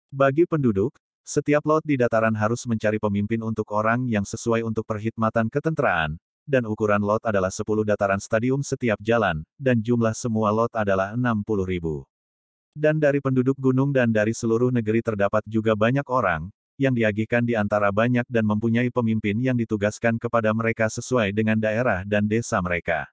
Bagi penduduk, setiap lot di dataran harus mencari pemimpin untuk orang yang sesuai untuk perkhidmatan ketenteraan, dan ukuran lot adalah 10 dataran stadium setiap jalan, dan jumlah semua lot adalah 60.000. Dan dari penduduk gunung dan dari seluruh negeri terdapat juga banyak orang, yang diagihkan di antara banyak dan mempunyai pemimpin yang ditugaskan kepada mereka sesuai dengan daerah dan desa mereka.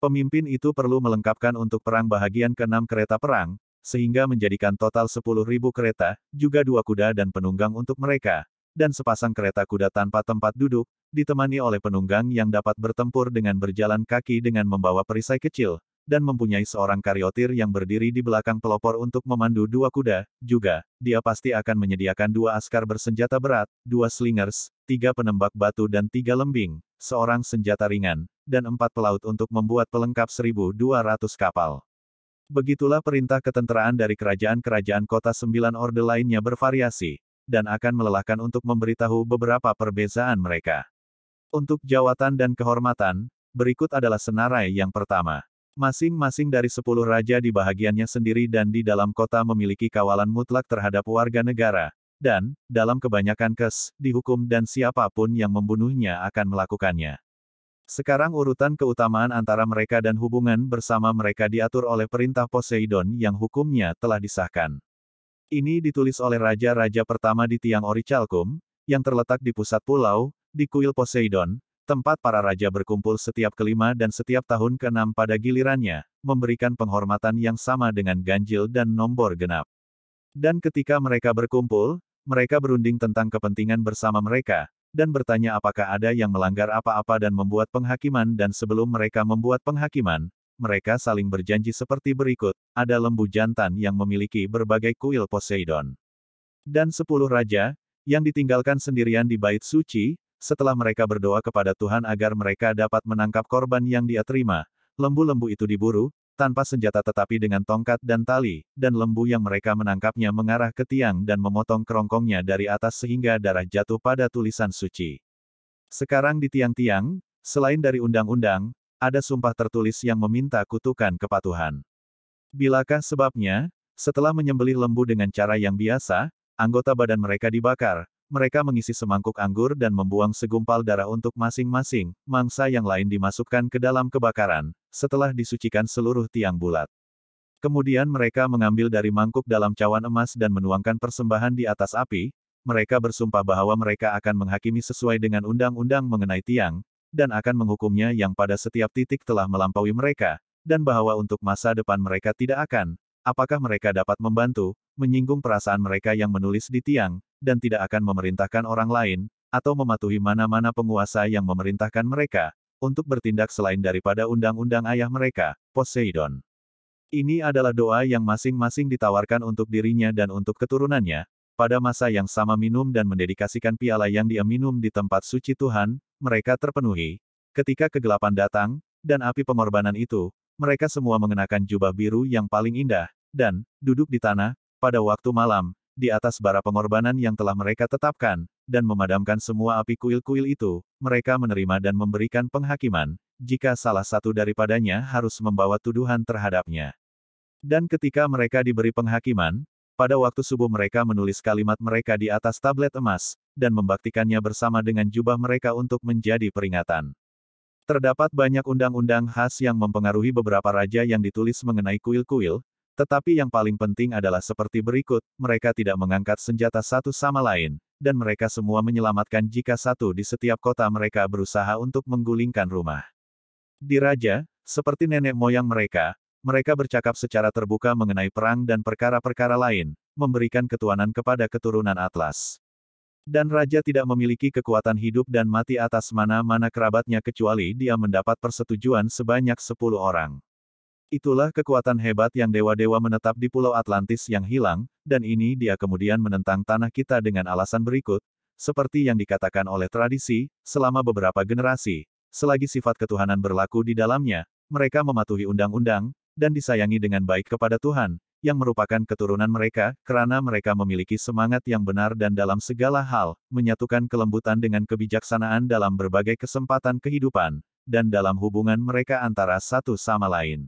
Pemimpin itu perlu melengkapkan untuk perang bahagian ke-6 kereta perang, sehingga menjadikan total 10.000 kereta, juga 2 kuda dan penunggang untuk mereka, dan sepasang kereta kuda tanpa tempat duduk, ditemani oleh penunggang yang dapat bertempur dengan berjalan kaki dengan membawa perisai kecil, dan mempunyai seorang kariotir yang berdiri di belakang pelopor untuk memandu 2 kuda, juga, dia pasti akan menyediakan 2 askar bersenjata berat, 2 slingers, 3 penembak batu dan 3 lembing, seorang senjata ringan, dan 4 pelaut untuk membuat pelengkap 1.200 kapal. Begitulah perintah ketenteraan dari kerajaan-kerajaan kota 9 orde lainnya bervariasi, dan akan melelahkan untuk memberitahu beberapa perbezaan mereka. Untuk jawatan dan kehormatan, berikut adalah senarai yang pertama. Masing-masing dari 10 raja di bahagiannya sendiri dan di dalam kota memiliki kawalan mutlak terhadap warga negara, dan, dalam kebanyakan kes, dihukum dan siapapun yang membunuhnya akan melakukannya. Sekarang urutan keutamaan antara mereka dan hubungan bersama mereka diatur oleh perintah Poseidon yang hukumnya telah disahkan. Ini ditulis oleh raja-raja pertama di Tiang Orichalcum, yang terletak di pusat pulau, di kuil Poseidon, tempat para raja berkumpul setiap kelima dan setiap tahun ke-6 pada gilirannya, memberikan penghormatan yang sama dengan ganjil dan nombor genap. Dan ketika mereka berkumpul, mereka berunding tentang kepentingan bersama mereka, dan bertanya apakah ada yang melanggar apa-apa dan membuat penghakiman dan sebelum mereka membuat penghakiman, mereka saling berjanji seperti berikut, ada lembu jantan yang memiliki berbagai kuil Poseidon. Dan 10 raja, yang ditinggalkan sendirian di bait suci, setelah mereka berdoa kepada Tuhan agar mereka dapat menangkap korban yang dia terima, lembu-lembu itu diburu, tanpa senjata tetapi dengan tongkat dan tali, dan lembu yang mereka menangkapnya mengarah ke tiang dan memotong kerongkongnya dari atas sehingga darah jatuh pada tulisan suci. Sekarang di tiang-tiang, selain dari undang-undang, ada sumpah tertulis yang meminta kutukan kepatuhan. Bilakah sebabnya? Setelah menyembelih lembu dengan cara yang biasa, anggota badan mereka dibakar, mereka mengisi semangkuk anggur dan membuang segumpal darah untuk masing-masing, mangsa yang lain dimasukkan ke dalam kebakaran, setelah disucikan seluruh tiang bulat. Kemudian mereka mengambil dari mangkuk dalam cawan emas dan menuangkan persembahan di atas api, mereka bersumpah bahwa mereka akan menghakimi sesuai dengan undang-undang mengenai tiang, dan akan menghukumnya yang pada setiap titik telah melampaui mereka, dan bahwa untuk masa depan mereka tidak akan, apakah mereka dapat membantu, menyinggung perasaan mereka yang menulis di tiang, dan tidak akan memerintahkan orang lain, atau mematuhi mana-mana penguasa yang memerintahkan mereka, untuk bertindak selain daripada undang-undang ayah mereka, Poseidon. Ini adalah doa yang masing-masing ditawarkan untuk dirinya dan untuk keturunannya, pada masa yang sama minum dan mendedikasikan piala yang dia minum di tempat suci Tuhan, mereka terpenuhi. Ketika kegelapan datang, dan api pengorbanan itu, mereka semua mengenakan jubah biru yang paling indah, dan, duduk di tanah, pada waktu malam, di atas bara pengorbanan yang telah mereka tetapkan, dan memadamkan semua api kuil-kuil itu, mereka menerima dan memberikan penghakiman, jika salah satu daripadanya harus membawa tuduhan terhadapnya. Dan ketika mereka diberi penghakiman, pada waktu subuh mereka menulis kalimat mereka di atas tablet emas, dan membaktikannya bersama dengan jubah mereka untuk menjadi peringatan. Terdapat banyak undang-undang khas yang mempengaruhi beberapa raja yang ditulis mengenai kuil-kuil, tetapi yang paling penting adalah seperti berikut, mereka tidak mengangkat senjata satu sama lain, dan mereka semua menyelamatkan jika satu di setiap kota mereka berusaha untuk menggulingkan rumah. Di raja, seperti nenek moyang mereka bercakap secara terbuka mengenai perang dan perkara-perkara lain, memberikan ketuanan kepada keturunan Atlas. Dan raja tidak memiliki kekuatan hidup dan mati atas mana-mana kerabatnya kecuali dia mendapat persetujuan sebanyak 10 orang. Itulah kekuatan hebat yang dewa-dewa menetap di Pulau Atlantis yang hilang, dan ini dia kemudian menentang tanah kita dengan alasan berikut, seperti yang dikatakan oleh tradisi, selama beberapa generasi, selagi sifat ketuhanan berlaku di dalamnya, mereka mematuhi undang-undang, dan disayangi dengan baik kepada Tuhan, yang merupakan keturunan mereka, karena mereka memiliki semangat yang benar dan dalam segala hal, menyatukan kelembutan dengan kebijaksanaan dalam berbagai kesempatan kehidupan, dan dalam hubungan mereka antara satu sama lain.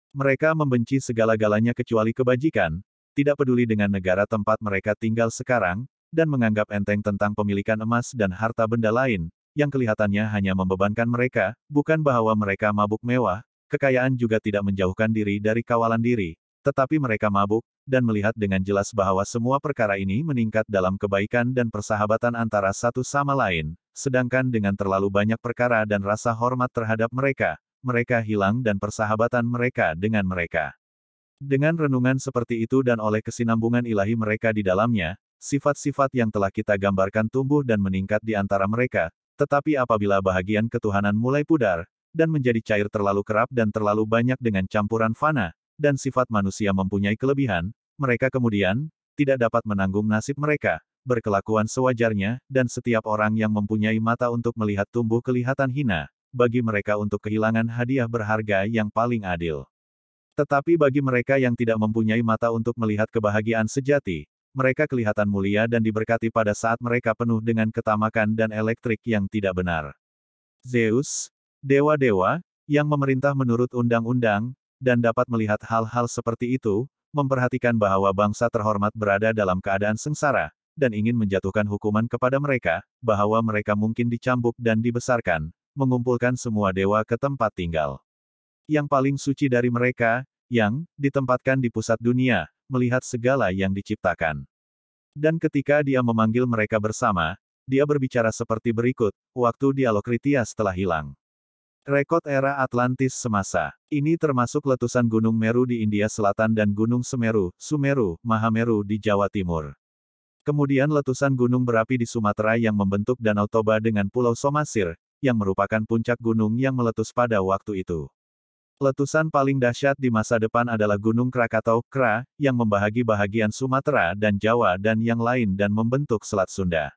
Mereka membenci segala-galanya kecuali kebajikan, tidak peduli dengan negara tempat mereka tinggal sekarang, dan menganggap enteng tentang pemilikan emas dan harta benda lain, yang kelihatannya hanya membebankan mereka, bukan bahwa mereka mabuk mewah, kekayaan juga tidak menjauhkan diri dari kawalan diri, tetapi mereka mabuk, dan melihat dengan jelas bahwa semua perkara ini meningkat dalam kebaikan dan persahabatan antara satu sama lain, sedangkan dengan terlalu banyak perkara dan rasa hormat terhadap mereka, mereka hilang dan persahabatan mereka dengan mereka. Dengan renungan seperti itu dan oleh kesinambungan ilahi mereka di dalamnya, sifat-sifat yang telah kita gambarkan tumbuh dan meningkat di antara mereka, tetapi apabila bahagian ketuhanan mulai pudar, dan menjadi cair terlalu kerap dan terlalu banyak dengan campuran fana, dan sifat manusia mempunyai kelebihan, mereka kemudian, tidak dapat menanggung nasib mereka, berkelakuan sewajarnya, dan setiap orang yang mempunyai mata untuk melihat tumbuh kelihatan hina, bagi mereka untuk kehilangan hadiah berharga yang paling adil. Tetapi bagi mereka yang tidak mempunyai mata untuk melihat kebahagiaan sejati, mereka kelihatan mulia dan diberkati pada saat mereka penuh dengan ketamakan dan elektrik yang tidak benar. Zeus, dewa-dewa, yang memerintah menurut undang-undang, dan dapat melihat hal-hal seperti itu, memperhatikan bahwa bangsa terhormat berada dalam keadaan sengsara, dan ingin menjatuhkan hukuman kepada mereka, bahwa mereka mungkin dicambuk dan dibesarkan, mengumpulkan semua dewa ke tempat tinggal. Yang paling suci dari mereka, yang ditempatkan di pusat dunia, melihat segala yang diciptakan. Dan ketika dia memanggil mereka bersama, dia berbicara seperti berikut, waktu dialog Kritias telah hilang. Rekod era Atlantis semasa ini termasuk letusan Gunung Meru di India Selatan dan Gunung Semeru, Sumeru, Mahameru di Jawa Timur. Kemudian letusan gunung berapi di Sumatera yang membentuk Danau Toba dengan Pulau Somasir, yang merupakan puncak gunung yang meletus pada waktu itu. Letusan paling dahsyat di masa depan adalah Gunung Krakatau, Kra, yang membahagi bahagian Sumatera dan Jawa dan yang lain dan membentuk Selat Sunda.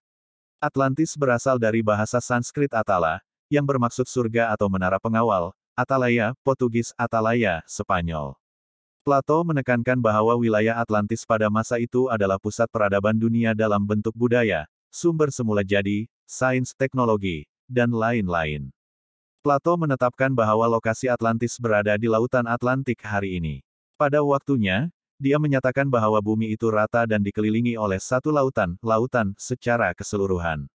Atlantis berasal dari bahasa Sanskrit Atala, yang bermaksud surga atau menara pengawal, Atalaya, Portugis Atalaya, Spanyol. Plato menekankan bahwa wilayah Atlantis pada masa itu adalah pusat peradaban dunia dalam bentuk budaya, sumber semula jadi, sains, teknologi, dan lain-lain. Plato menetapkan bahwa lokasi Atlantis berada di Lautan Atlantik hari ini. Pada waktunya, dia menyatakan bahwa bumi itu rata dan dikelilingi oleh satu lautan, lautan, secara keseluruhan.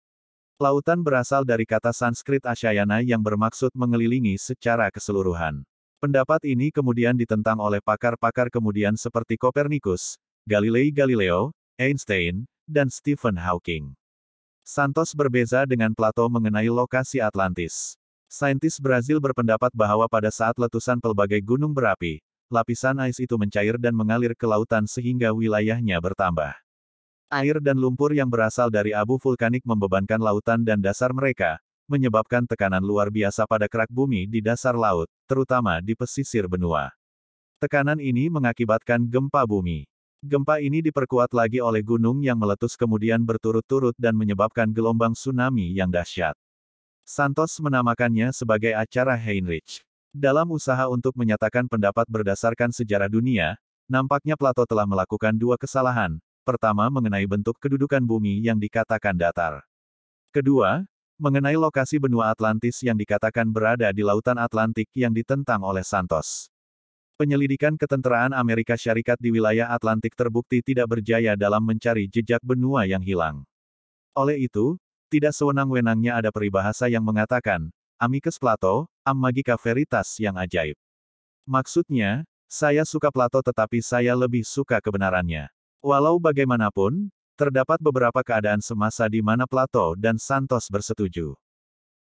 Lautan berasal dari kata Sanskrit Ashayana yang bermaksud mengelilingi secara keseluruhan. Pendapat ini kemudian ditentang oleh pakar-pakar kemudian seperti Kopernikus, Galileo, Einstein, dan Stephen Hawking. Santos berbeza dengan Plato mengenai lokasi Atlantis. Saintis Brazil berpendapat bahwa pada saat letusan pelbagai gunung berapi, lapisan ais itu mencair dan mengalir ke lautan sehingga wilayahnya bertambah. Air dan lumpur yang berasal dari abu vulkanik membebankan lautan dan dasar mereka, menyebabkan tekanan luar biasa pada kerak bumi di dasar laut, terutama di pesisir benua. Tekanan ini mengakibatkan gempa bumi. Gempa ini diperkuat lagi oleh gunung yang meletus kemudian berturut-turut dan menyebabkan gelombang tsunami yang dahsyat. Santos menamakannya sebagai acara Heinrich. Dalam usaha untuk menyatakan pendapat berdasarkan sejarah dunia, nampaknya Plato telah melakukan dua kesalahan. Pertama mengenai bentuk kedudukan bumi yang dikatakan datar. Kedua, mengenai lokasi benua Atlantis yang dikatakan berada di Lautan Atlantik yang ditentang oleh Santos. Penyelidikan ketenteraan Amerika Syarikat di wilayah Atlantik terbukti tidak berjaya dalam mencari jejak benua yang hilang. Oleh itu, tidak sewenang-wenangnya ada peribahasa yang mengatakan, Amicus Plato, am magica veritas yang ajaib. Maksudnya, saya suka Plato tetapi saya lebih suka kebenarannya. Walau bagaimanapun, terdapat beberapa keadaan semasa di mana Plato dan Santos bersetuju.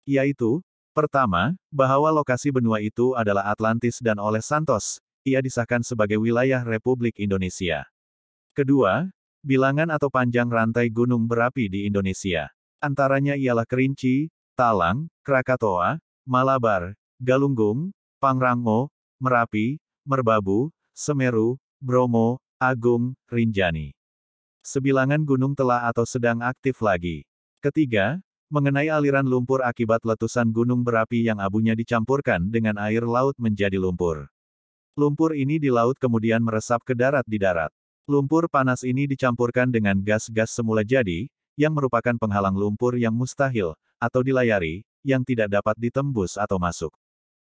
Yaitu, pertama, bahwa lokasi benua itu adalah Atlantis dan oleh Santos, ia disahkan sebagai wilayah Republik Indonesia. Kedua, bilangan atau panjang rantai gunung berapi di Indonesia. Antaranya ialah Kerinci, Talang, Krakatoa, Malabar, Galunggung, Pangrango, Merapi, Merbabu, Semeru, Bromo, Agung, Rinjani. Sebilangan gunung telah atau sedang aktif lagi. Ketiga, mengenai aliran lumpur akibat letusan gunung berapi yang abunya dicampurkan dengan air laut menjadi lumpur. Lumpur ini di laut kemudian meresap ke darat di darat. Lumpur panas ini dicampurkan dengan gas-gas semula jadi, yang merupakan penghalang lumpur yang mustahil, atau dilayari, yang tidak dapat ditembus atau masuk.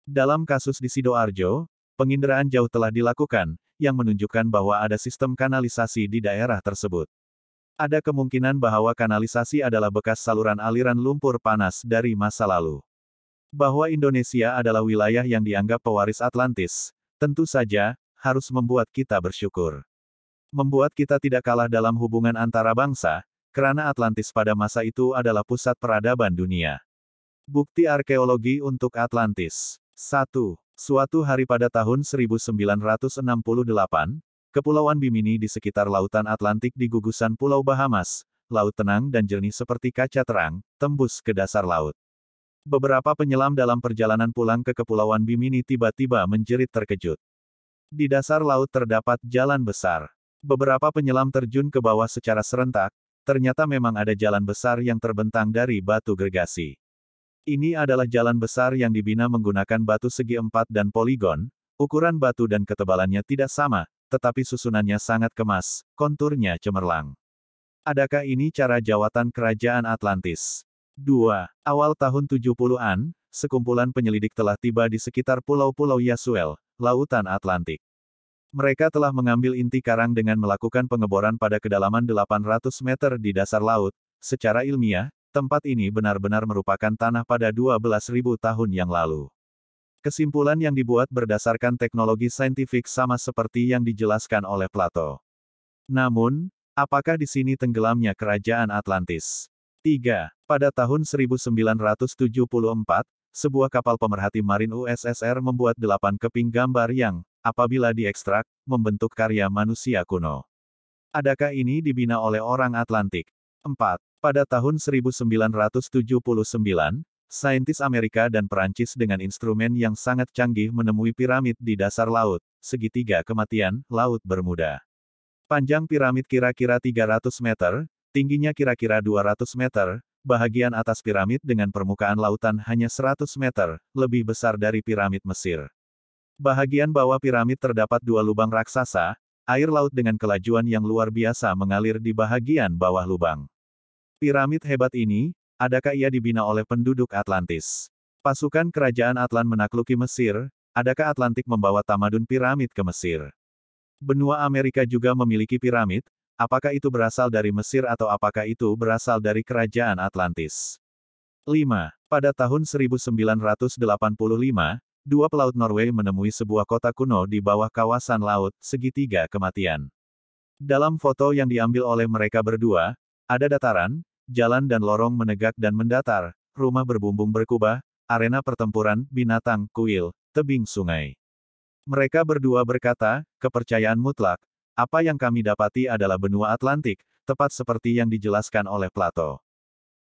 Dalam kasus di Sidoarjo, penginderaan jauh telah dilakukan, yang menunjukkan bahwa ada sistem kanalisasi di daerah tersebut. Ada kemungkinan bahwa kanalisasi adalah bekas saluran aliran lumpur panas dari masa lalu. Bahwa Indonesia adalah wilayah yang dianggap pewaris Atlantis, tentu saja, harus membuat kita bersyukur. Membuat kita tidak kalah dalam hubungan antara bangsa, karena Atlantis pada masa itu adalah pusat peradaban dunia. Bukti arkeologi untuk Atlantis. 1. Suatu hari pada tahun 1968, Kepulauan Bimini di sekitar lautan Atlantik di gugusan Pulau Bahamas, laut tenang dan jernih seperti kaca terang, tembus ke dasar laut. Beberapa penyelam dalam perjalanan pulang ke Kepulauan Bimini tiba-tiba menjerit terkejut. Di dasar laut terdapat jalan besar. Beberapa penyelam terjun ke bawah secara serentak, ternyata memang ada jalan besar yang terbentang dari batu gergasi. Ini adalah jalan besar yang dibina menggunakan batu segi empat dan poligon, ukuran batu dan ketebalannya tidak sama, tetapi susunannya sangat kemas, konturnya cemerlang. Adakah ini cara jawatan kerajaan Atlantis? 2. Awal tahun 70-an, sekumpulan penyelidik telah tiba di sekitar pulau-pulau Yasuel, lautan Atlantik. Mereka telah mengambil inti karang dengan melakukan pengeboran pada kedalaman 800 meter di dasar laut. Secara ilmiah, tempat ini benar-benar merupakan tanah pada 12.000 tahun yang lalu. Kesimpulan yang dibuat berdasarkan teknologi saintifik sama seperti yang dijelaskan oleh Plato. Namun, apakah di sini tenggelamnya kerajaan Atlantis? 3. Pada tahun 1974, sebuah kapal pemerhati marin USSR membuat 8 keping gambar yang, apabila diekstrak, membentuk karya manusia kuno. Adakah ini dibina oleh orang Atlantik? 4. Pada tahun 1979, saintis Amerika dan Perancis dengan instrumen yang sangat canggih menemui piramid di dasar laut, segitiga kematian, Laut Bermuda. Panjang piramid kira-kira 300 meter, tingginya kira-kira 200 meter, bahagian atas piramid dengan permukaan lautan hanya 100 meter, lebih besar dari piramid Mesir. Bahagian bawah piramid terdapat 2 lubang raksasa, air laut dengan kelajuan yang luar biasa mengalir di bahagian bawah lubang. Piramid hebat ini, adakah ia dibina oleh penduduk Atlantis? Pasukan kerajaan Atlan menakluki Mesir, adakah Atlantik membawa tamadun piramid ke Mesir? Benua Amerika juga memiliki piramid, apakah itu berasal dari Mesir atau apakah itu berasal dari kerajaan Atlantis? 5. Pada tahun 1985, 2 pelaut Norway menemui sebuah kota kuno di bawah kawasan laut, segitiga kematian. Dalam foto yang diambil oleh mereka berdua, ada dataran, jalan dan lorong menegak dan mendatar, rumah berbumbung berkubah, arena pertempuran, binatang, kuil, tebing sungai. Mereka berdua berkata, kepercayaan mutlak, apa yang kami dapati adalah benua Atlantik, tepat seperti yang dijelaskan oleh Plato.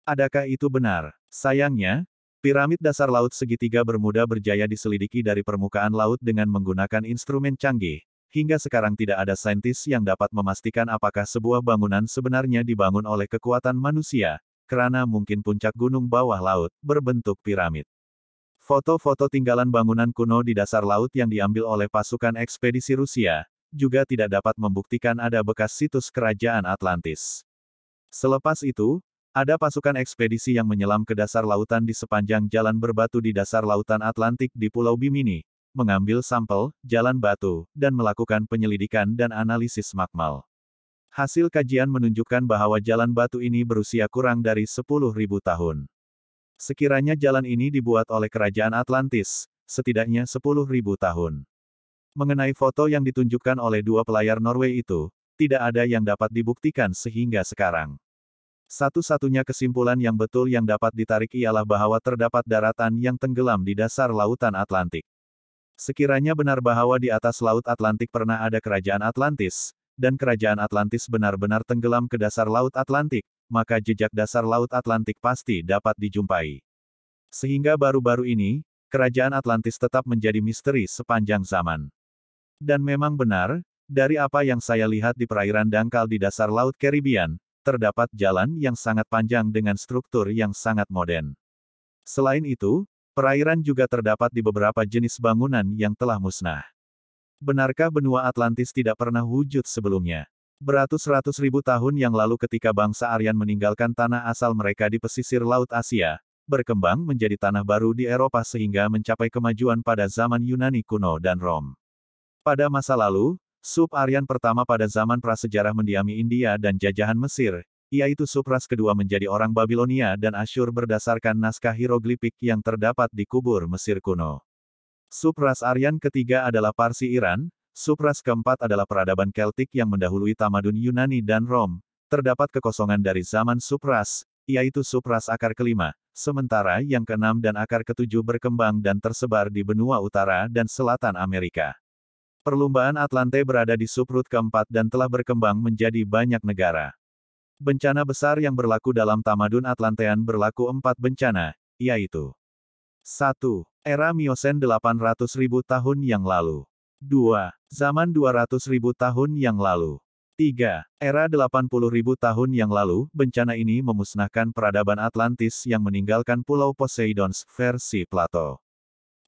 Adakah itu benar? Sayangnya, piramid dasar laut segitiga Bermuda berjaya diselidiki dari permukaan laut dengan menggunakan instrumen canggih. Hingga sekarang tidak ada saintis yang dapat memastikan apakah sebuah bangunan sebenarnya dibangun oleh kekuatan manusia, karena mungkin puncak gunung bawah laut, berbentuk piramid. Foto-foto tinggalan bangunan kuno di dasar laut yang diambil oleh pasukan ekspedisi Rusia, juga tidak dapat membuktikan ada bekas situs kerajaan Atlantis. Selepas itu, ada pasukan ekspedisi yang menyelam ke dasar lautan di sepanjang jalan berbatu di dasar lautan Atlantik di Pulau Bimini, mengambil sampel, jalan batu, dan melakukan penyelidikan dan analisis makmal. Hasil kajian menunjukkan bahwa jalan batu ini berusia kurang dari 10.000 tahun. Sekiranya jalan ini dibuat oleh kerajaan Atlantis, setidaknya 10.000 tahun. Mengenai foto yang ditunjukkan oleh 2 pelayar Norway itu, tidak ada yang dapat dibuktikan sehingga sekarang. Satu-satunya kesimpulan yang betul yang dapat ditarik ialah bahwa terdapat daratan yang tenggelam di dasar lautan Atlantik. Sekiranya benar bahwa di atas Laut Atlantik pernah ada kerajaan Atlantis, dan kerajaan Atlantis benar-benar tenggelam ke dasar Laut Atlantik, maka jejak dasar Laut Atlantik pasti dapat dijumpai. Sehingga baru-baru ini, kerajaan Atlantis tetap menjadi misteri sepanjang zaman. Dan memang benar, dari apa yang saya lihat di perairan dangkal di dasar Laut Caribbean, terdapat jalan yang sangat panjang dengan struktur yang sangat modern. Selain itu, perairan juga terdapat di beberapa jenis bangunan yang telah musnah. Benarkah benua Atlantis tidak pernah wujud sebelumnya? Beratus-ratus ribu tahun yang lalu ketika bangsa Aryan meninggalkan tanah asal mereka di pesisir Laut Asia, berkembang menjadi tanah baru di Eropa sehingga mencapai kemajuan pada zaman Yunani kuno dan Rom. Pada masa lalu, Sub-Aryan pertama pada zaman prasejarah mendiami India dan jajahan Mesir, yaitu subras kedua menjadi orang Babilonia dan Asyur berdasarkan naskah hieroglifik yang terdapat di kubur Mesir kuno. Subras Aryan ketiga adalah Parsi Iran, subras keempat adalah peradaban Keltik yang mendahului tamadun Yunani dan Rom. Terdapat kekosongan dari zaman subras, yaitu subras akar kelima, sementara yang keenam dan akar ketujuh berkembang dan tersebar di benua utara dan selatan Amerika. Perlumbaan Atlante berada di subrut keempat dan telah berkembang menjadi banyak negara. Bencana besar yang berlaku dalam tamadun Atlantean berlaku 4 bencana, yaitu 1. Era Miosen 800.000 tahun yang lalu. 2. Zaman 200.000 tahun yang lalu. 3. Era 80.000 tahun yang lalu, bencana ini memusnahkan peradaban Atlantis yang meninggalkan Pulau Poseidons, versi Plato.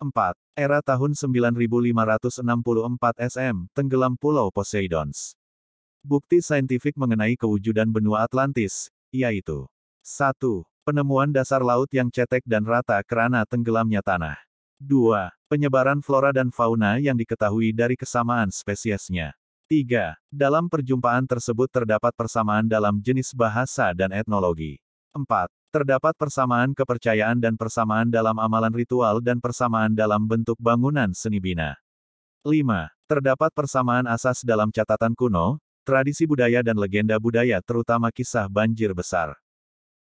4. Era tahun 9564 SM, tenggelam Pulau Poseidons. Bukti saintifik mengenai kewujudan benua Atlantis, yaitu 1. Penemuan dasar laut yang cetek dan rata karena tenggelamnya tanah. 2. Penyebaran flora dan fauna yang diketahui dari kesamaan spesiesnya. 3. Dalam perjumpaan tersebut terdapat persamaan dalam jenis bahasa dan etnologi. 4. Terdapat persamaan kepercayaan dan persamaan dalam amalan ritual dan persamaan dalam bentuk bangunan seni bina. 5. Terdapat persamaan asas dalam catatan kuno, tradisi budaya dan legenda budaya terutama kisah banjir besar.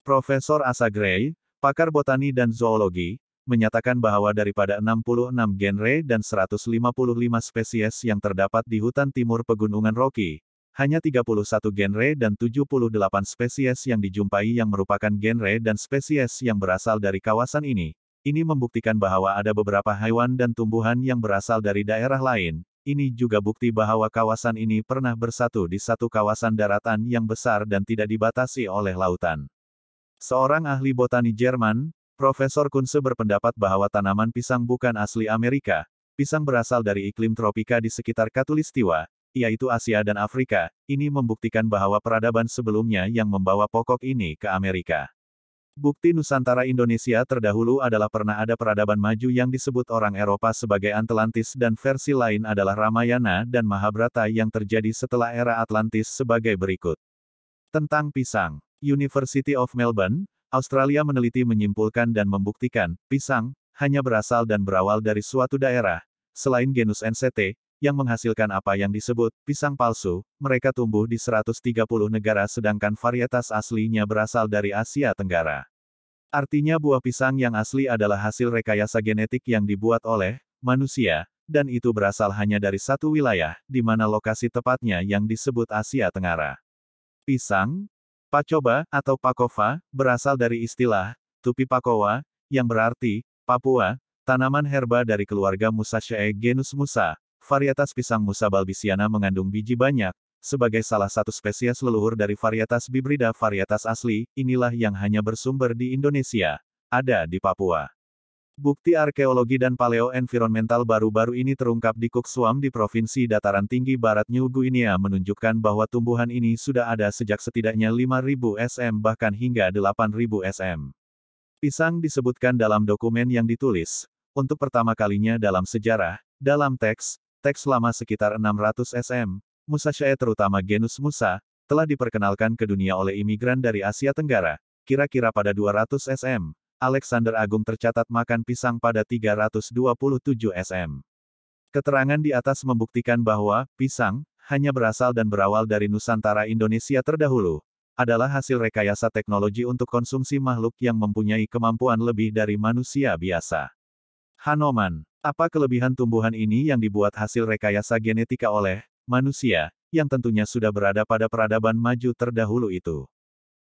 Profesor Asa Gray, pakar botani dan zoologi, menyatakan bahwa daripada 66 genre dan 155 spesies yang terdapat di hutan timur pegunungan Rocky, hanya 31 genre dan 78 spesies yang dijumpai yang merupakan genre dan spesies yang berasal dari kawasan ini. Ini membuktikan bahwa ada beberapa hewan dan tumbuhan yang berasal dari daerah lain. Ini juga bukti bahwa kawasan ini pernah bersatu di satu kawasan daratan yang besar dan tidak dibatasi oleh lautan. Seorang ahli botani Jerman, Profesor Kunze berpendapat bahwa tanaman pisang bukan asli Amerika. Pisang berasal dari iklim tropika di sekitar Khatulistiwa, yaitu Asia dan Afrika. Ini membuktikan bahwa peradaban sebelumnya yang membawa pokok ini ke Amerika. Bukti Nusantara Indonesia terdahulu adalah pernah ada peradaban maju yang disebut orang Eropa sebagai Atlantis dan versi lain adalah Ramayana dan Mahabharata yang terjadi setelah era Atlantis sebagai berikut. Tentang pisang, University of Melbourne, Australia meneliti menyimpulkan dan membuktikan, pisang, hanya berasal dan berawal dari suatu daerah, selain genus NCT, yang menghasilkan apa yang disebut, pisang palsu, mereka tumbuh di 130 negara sedangkan varietas aslinya berasal dari Asia Tenggara. Artinya buah pisang yang asli adalah hasil rekayasa genetik yang dibuat oleh manusia, dan itu berasal hanya dari satu wilayah, di mana lokasi tepatnya yang disebut Asia Tenggara. Pisang, Pacoba, atau Pakova, berasal dari istilah, Tupi Pakowa, yang berarti, Papua, tanaman herba dari keluarga Musaceae genus Musa. Varietas pisang Musa balbisiana mengandung biji banyak, sebagai salah satu spesies leluhur dari varietas Bibrida varietas asli, inilah yang hanya bersumber di Indonesia, ada di Papua. Bukti arkeologi dan paleo-environmental baru-baru ini terungkap di Cooksuam di Provinsi Dataran Tinggi Barat New Guinea menunjukkan bahwa tumbuhan ini sudah ada sejak setidaknya 5.000 SM bahkan hingga 8.000 SM. Pisang disebutkan dalam dokumen yang ditulis, untuk pertama kalinya dalam sejarah, dalam teks lama sekitar 600 SM, Musaceae terutama genus Musa, telah diperkenalkan ke dunia oleh imigran dari Asia Tenggara, kira-kira pada 200 SM. Alexander Agung tercatat makan pisang pada 327 SM. Keterangan di atas membuktikan bahwa pisang hanya berasal dan berawal dari Nusantara Indonesia terdahulu, adalah hasil rekayasa teknologi untuk konsumsi makhluk yang mempunyai kemampuan lebih dari manusia biasa. Hanoman, apa kelebihan tumbuhan ini yang dibuat hasil rekayasa genetika oleh manusia, yang tentunya sudah berada pada peradaban maju terdahulu itu?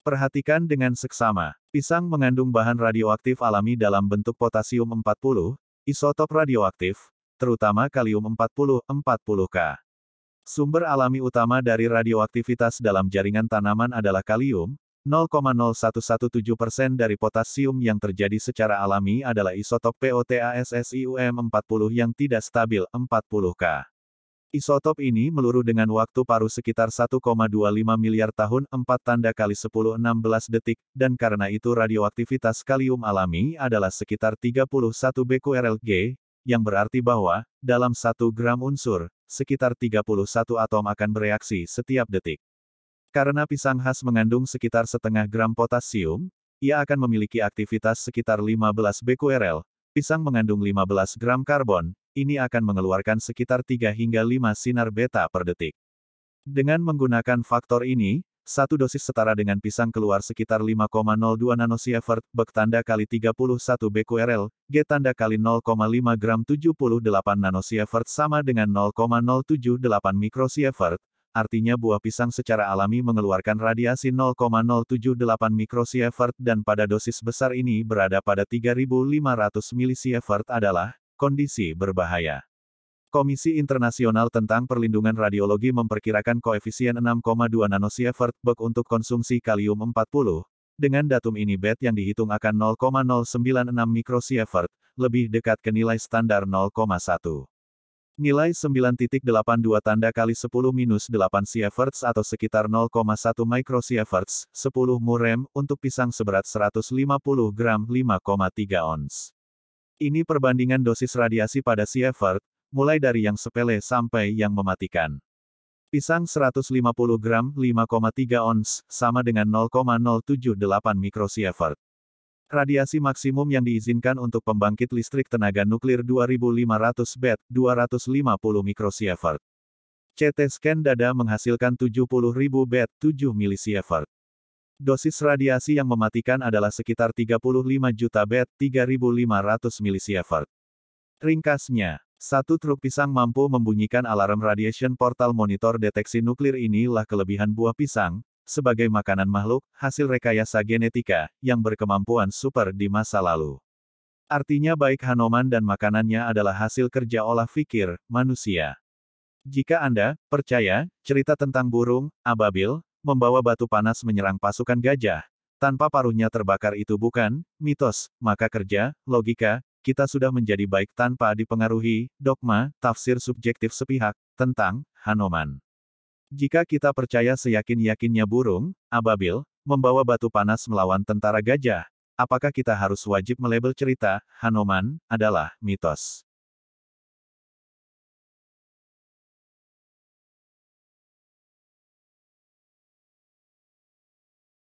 Perhatikan dengan seksama. Pisang mengandung bahan radioaktif alami dalam bentuk potasium 40, isotop radioaktif, terutama kalium 40-40K. Sumber alami utama dari radioaktivitas dalam jaringan tanaman adalah kalium, 0,0117% dari potasium yang terjadi secara alami adalah isotop POTASSIUM 40 yang tidak stabil, 40K. Isotop ini meluruh dengan waktu paruh sekitar 1,25 miliar tahun 4 tanda kali 10-16 detik, dan karena itu radioaktivitas kalium alami adalah sekitar 31 Bq/G, yang berarti bahwa, dalam 1 gram unsur, sekitar 31 atom akan bereaksi setiap detik. Karena pisang khas mengandung sekitar setengah gram potasium, ia akan memiliki aktivitas sekitar 15 Bqrel. Pisang mengandung 15 gram karbon, ini akan mengeluarkan sekitar 3 hingga 5 sinar beta per detik. Dengan menggunakan faktor ini, satu dosis setara dengan pisang keluar sekitar 5,02 nanosievert, Bq tanda kali 31 Bqrl, G tanda kali 0,5 gram 78 nanosievert sama dengan 0,078 mikrosievert, artinya buah pisang secara alami mengeluarkan radiasi 0,078 mikrosievert dan pada dosis besar ini berada pada 3500 milisievert adalah kondisi berbahaya. Komisi Internasional tentang Perlindungan Radiologi memperkirakan koefisien 6,2 nanosievert Bq untuk konsumsi kalium 40. Dengan datum ini BET yang dihitung akan 0,096 mikrosievert, lebih dekat ke nilai standar 0,1. Nilai 9.82 tanda kali 10-8 sieverts atau sekitar 0,1 microsieverts, 10 murem, untuk pisang seberat 150 gram 5,3 ons. Ini perbandingan dosis radiasi pada sievert, mulai dari yang sepele sampai yang mematikan. Pisang 150 gram 5,3 ons, sama dengan 0,078 mikrosievert. Radiasi maksimum yang diizinkan untuk pembangkit listrik tenaga nuklir 2500 BET, 250 mikrosievert. CT scan dada menghasilkan 70.000 BET, 7 milisievert. Dosis radiasi yang mematikan adalah sekitar 35 juta BET, 3.500 milisievert. Ringkasnya, satu truk pisang mampu membunyikan alarm radiation portal monitor deteksi nuklir. Inilah kelebihan buah pisang, sebagai makanan makhluk, hasil rekayasa genetika, yang berkemampuan super di masa lalu. Artinya baik Hanuman dan makanannya adalah hasil kerja olah pikir manusia. Jika Anda percaya cerita tentang burung ababil membawa batu panas menyerang pasukan gajah, tanpa paruhnya terbakar itu bukan mitos, maka kerja logika kita sudah menjadi baik tanpa dipengaruhi dogma tafsir subjektif sepihak tentang Hanuman. Jika kita percaya seyakin-yakinnya burung ababil membawa batu panas melawan tentara gajah, apakah kita harus wajib melabel cerita Hanuman adalah mitos?